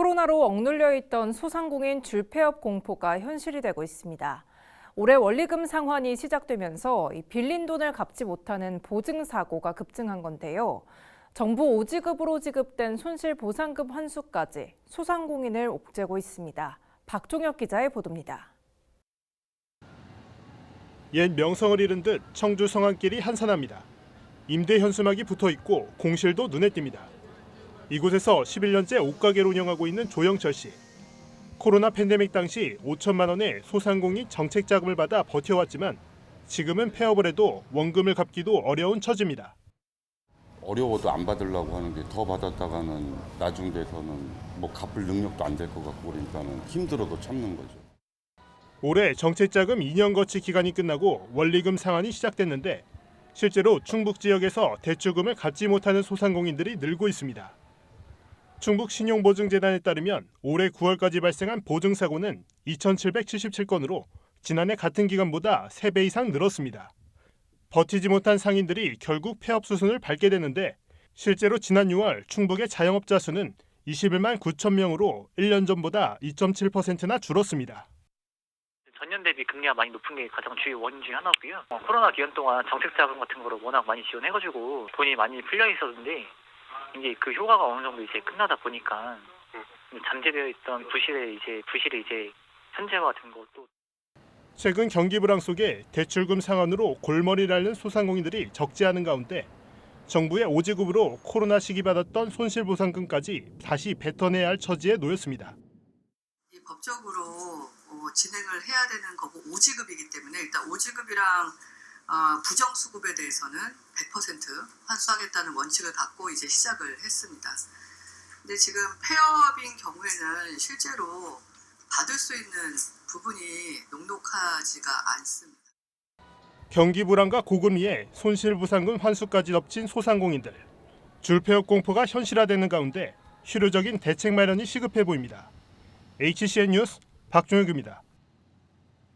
코로나로 억눌려 있던 소상공인 줄폐업 공포가 현실이 되고 있습니다. 올해 원리금 상환이 시작되면서 빌린 돈을 갚지 못하는 보증 사고가 급증한 건데요. 정부 오지급으로 지급된 손실보상금 환수까지 소상공인을 옥죄고 있습니다. 박종혁 기자의 보도입니다. 옛 명성을 잃은 듯 청주 성안길이 한산합니다. 임대 현수막이 붙어 있고 공실도 눈에 띕니다. 이곳에서 11년째 옷가게를 운영하고 있는 조영철 씨. 코로나 팬데믹 당시 5천만 원의 소상공인 정책 자금을 받아 버텨왔지만 지금은 폐업을 해도 원금을 갚기도 어려운 처지입니다. 어려워도 안 받으려고 하는데 더 받았다가는 나중 돼서는 뭐 갚을 능력도 안 될 것 같고 그러니까는 힘들어도 참는 거죠. 올해 정책 자금 2년 거치 기간이 끝나고 원리금 상환이 시작됐는데 실제로 충북 지역에서 대출금을 갚지 못하는 소상공인들이 늘고 있습니다. 충북신용보증재단에 따르면 올해 9월까지 발생한 보증사고는 2,777건으로 지난해 같은 기간보다 3배 이상 늘었습니다. 버티지 못한 상인들이 결국 폐업 수순을 밟게 되는데 실제로 지난 6월 충북의 자영업자 수는 21만 9천 명으로 1년 전보다 2.7%나 줄었습니다. 전년 대비 금리가 많이 높은 게 가장 주요 원인 중에 하나고요. 코로나 기간 동안 정책 자금 같은 거로 워낙 많이 지원해가지고 돈이 많이 풀려 있었는데 이제 그 효과가 어느 정도 이제 끝나다 보니까 잠재되어 있던 부실이 이제 현재화된 것도. 최근 경기 불황 속에 대출금 상환으로 골머리를 앓는 소상공인들이 적지 않은 가운데 정부의 오지급으로 코로나 시기 받았던 손실보상금까지 다시 뱉어내야 할 처지에 놓였습니다. 법적으로 진행을 해야 되는 거고 오지급이기 때문에 일단 오지급이랑 부정수급에 대해서는 100% 환수하겠다는 원칙을 갖고 이제 시작을 했습니다. 근데 지금 폐업인 경우에는 실제로 받을 수 있는 부분이 녹록하지가 않습니다. 경기 불황과 고금리에 손실보상금 환수까지 덮친 소상공인들. 줄폐업 공포가 현실화되는 가운데 실효적인 대책 마련이 시급해 보입니다. HCN 뉴스 박종혁입니다.